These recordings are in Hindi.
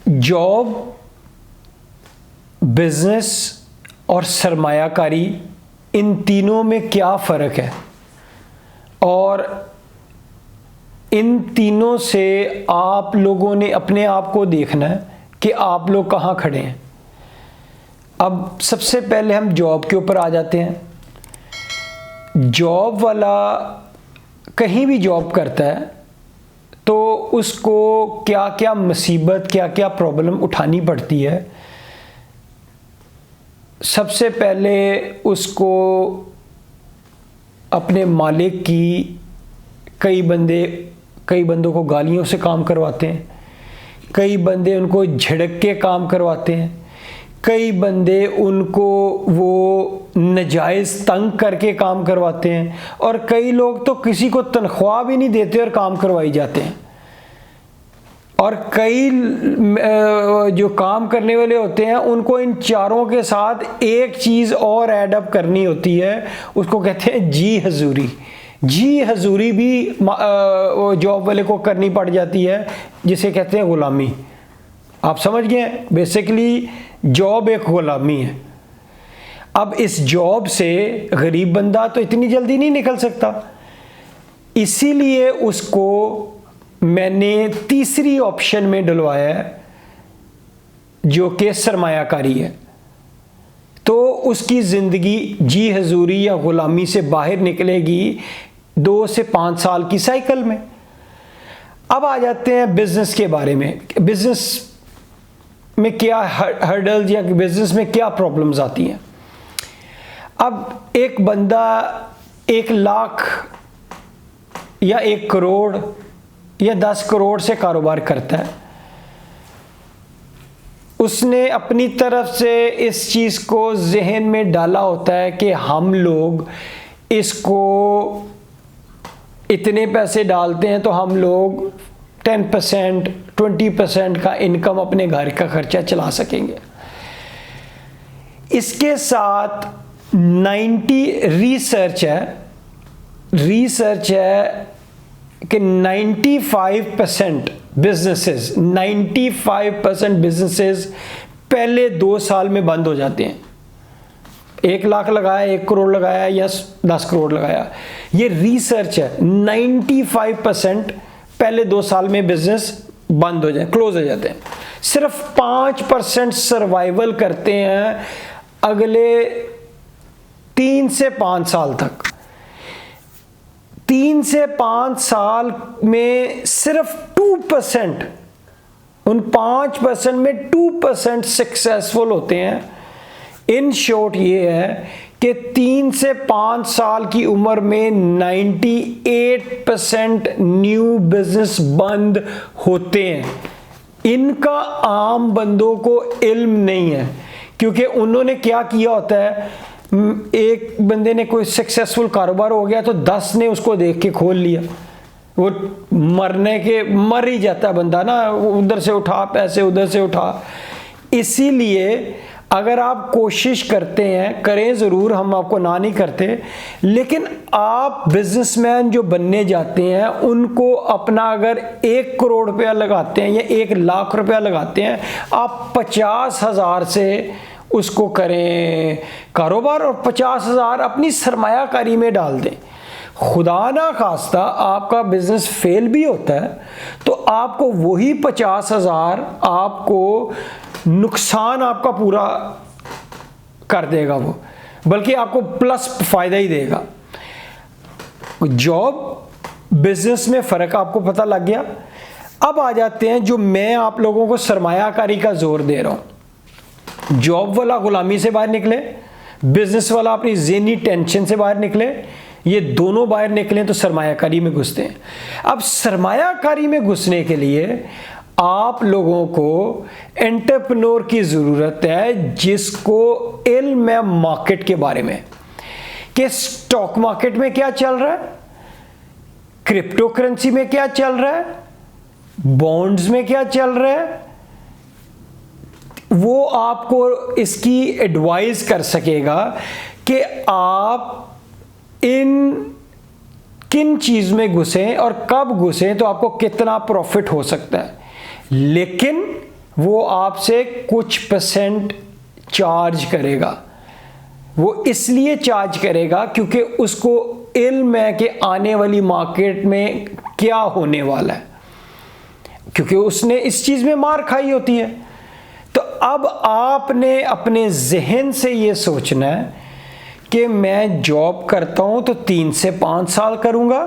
जॉब, बिजनेस और सरमायाकारी, इन तीनों में क्या फ़र्क है और इन तीनों से आप लोगों ने अपने आप को देखना है कि आप लोग कहाँ खड़े हैं। अब सबसे पहले हम जॉब के ऊपर आ जाते हैं। जॉब वाला कहीं भी जॉब करता है तो उसको क्या क्या मुसीबत, क्या क्या प्रॉब्लम उठानी पड़ती है। सबसे पहले उसको अपने मालिक की, कई बंदों को गालियों से काम करवाते हैं, कई बंदे उनको झिड़क के काम करवाते हैं, कई बंदे उनको वो नाजायज़ तंग करके काम करवाते हैं, और कई लोग तो किसी को तनख्वाह भी नहीं देते और काम करवाई जाते हैं। और कई जो काम करने वाले होते हैं उनको इन चारों के साथ एक चीज़ और ऐड अप करनी होती है, उसको कहते हैं जी हजूरी। जी हजूरी भी जॉब वाले को करनी पड़ जाती है, जिसे कहते हैं ग़ुलामी। आप समझ गए, बेसिकली जॉब एक ग़ुलामी है। अब इस जॉब से गरीब बंदा तो इतनी जल्दी नहीं निकल सकता, इसीलिए उसको मैंने तीसरी ऑप्शन में डलवाया है, जो कि सरमायाकारी है। तो उसकी ज़िंदगी जी हजूरी या ग़ुलामी से बाहर निकलेगी 2 से 5 साल की साइकिल में। अब आ जाते हैं बिज़नेस के बारे में। बिज़नेस में क्या हर्डल्स या बिज़नेस में क्या प्रॉब्लम्स आती हैं। अब एक बंदा 1 लाख या 1 करोड़ या 10 करोड़ से कारोबार करता है। उसने अपनी तरफ से इस चीज़ को जहन में डाला होता है कि हम लोग इसको इतने पैसे डालते हैं तो हम लोग 10%, 20% का इनकम अपने घर का खर्चा चला सकेंगे। इसके साथ 90 रिसर्च है कि 95% बिजनेसेस पहले 2 साल में बंद हो जाते हैं। 1 लाख लगाया, 1 करोड़ लगाया या 10 करोड़ लगाया, ये रिसर्च है। 95% पहले 2 साल में बिजनेस बंद हो जाए, क्लोज हो जाते हैं। सिर्फ 5% सर्वाइवल करते हैं अगले 3 से 5 साल तक। 3 से 5 साल में सिर्फ 2%, उन 5% में 2% सक्सेसफुल होते हैं। इन शॉर्ट ये है कि 3 से 5 साल की उम्र में 98% न्यू बिजनेस बंद होते हैं। इनका आम बंदों को इल्म नहीं है, क्योंकि उन्होंने क्या किया होता है, एक बंदे ने कोई सक्सेसफुल कारोबार हो गया तो 10 ने उसको देख के खोल लिया। वो मर ही जाता है बंदा ना, उधर से उठा पैसे, उधर से उठा। इसीलिए अगर आप कोशिश करते हैं, करें ज़रूर, हम आपको ना नहीं करते, लेकिन आप बिजनेसमैन जो बनने जाते हैं उनको अपना अगर 1 करोड़ रुपया लगाते हैं या 1 लाख रुपया लगाते हैं, आप 50,000 से उसको करें कारोबार और 50,000 अपनी सरमायाकारी में डाल दें। खुदा ना खास्ता आपका बिजनेस फेल भी होता है तो आपको वही 50,000 आपको नुकसान आपका पूरा कर देगा वो, बल्कि आपको प्लस फायदा ही देगा। जॉब बिजनेस में फ़र्क आपको पता लग गया। अब आ जाते हैं जो मैं आप लोगों को सरमायाकारी का जोर दे रहा हूँ। जॉब वाला गुलामी से बाहर निकले, बिजनेस वाला अपनी ज़हनी टेंशन से बाहर निकले, ये दोनों बाहर निकलें तो सरमायाकारी में घुसते हैं। अब सरमायाकारी में घुसने के लिए आप लोगों को एंटरप्रेन्योर की ज़रूरत है जिसको इल्म है मार्केट के बारे में, कि स्टॉक मार्केट में क्या चल रहा है, क्रिप्टो करेंसी में क्या चल रहा है, बॉन्ड्स में क्या चल रहा है। वो आपको इसकी एडवाइस कर सकेगा कि आप किन चीज़ में घुसें और कब घुसें तो आपको कितना प्रॉफिट हो सकता है। लेकिन वो आपसे कुछ % चार्ज करेगा। वो इसलिए चार्ज करेगा क्योंकि उसको इल्म है कि आने वाली मार्केट में क्या होने वाला है, क्योंकि उसने इस चीज़ में मार खाई होती है। तो अब आपने अपने जहन से ये सोचना है कि मैं जॉब करता हूँ तो 3 से 5 साल करूँगा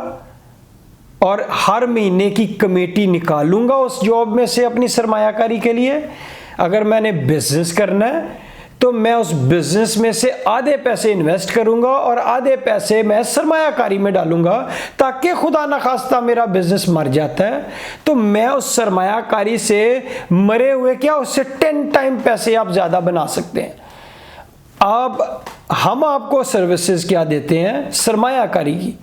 और हर महीने की कमेटी निकालूंगा उस जॉब में से अपनी सरमायाकारी के लिए। अगर मैंने बिजनेस करना है तो मैं उस बिजनेस में से आधे पैसे इन्वेस्ट करूंगा और आधे पैसे मैं सरमायाकारी में डालूंगा, ताकि खुदा न खास्ता मेरा बिजनेस मर जाता है तो मैं उस सरमायाकारी से मरे हुए क्या उससे 10 टाइम पैसे आप ज़्यादा बना सकते हैं। अब हम आपको सर्विसेज क्या देते हैं? सरमायाकारी की।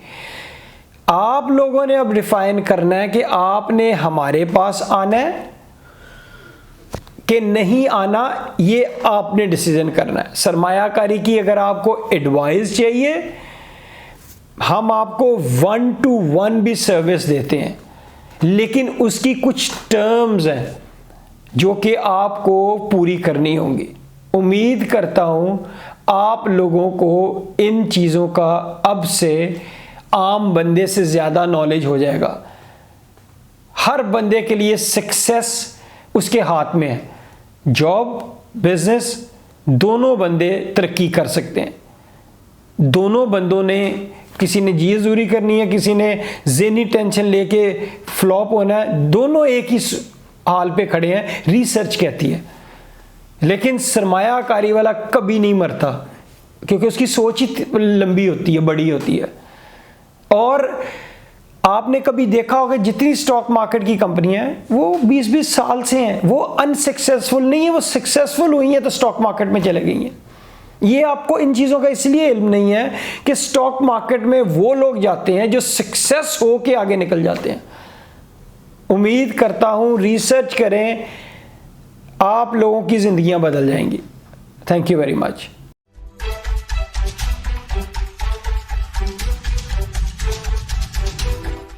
आप लोगों ने अब डिफाइन करना है कि आपने हमारे पास आना है कि नहीं आना, ये आपने डिसीजन करना है। सरमायाकारी की अगर आपको एडवाइस चाहिए, हम आपको 1-to-1 भी सर्विस देते हैं, लेकिन उसकी कुछ टर्म्स हैं जो कि आपको पूरी करनी होंगी। उम्मीद करता हूं आप लोगों को इन चीज़ों का अब से आम बंदे से ज़्यादा नॉलेज हो जाएगा। हर बंदे के लिए सक्सेस उसके हाथ में है। जॉब, बिजनेस, दोनों बंदे तरक्की कर सकते हैं। दोनों बंदों ने, किसी ने जी हजूरी करनी है, किसी ने ज़हनी टेंशन लेके फ्लॉप होना है, दोनों एक ही हाल पे खड़े हैं, रिसर्च कहती है। लेकिन सरमायाकारी वाला कभी नहीं मरता, क्योंकि उसकी सोच ही लंबी होती है, बड़ी होती है। और आपने कभी देखा होगा जितनी स्टॉक मार्केट की कंपनियां हैं वो 20-20 साल से हैं, वो अनसक्सेसफुल नहीं है, वो सक्सेसफुल हुई हैं तो स्टॉक मार्केट में चले गई हैं। ये आपको इन चीज़ों का इसलिए इल्म नहीं है कि स्टॉक मार्केट में वो लोग जाते हैं जो सक्सेस हो के आगे निकल जाते हैं। उम्मीद करता हूं रिसर्च करें, आप लोगों की ज़िंदगियां बदल जाएंगी। Thank you very much.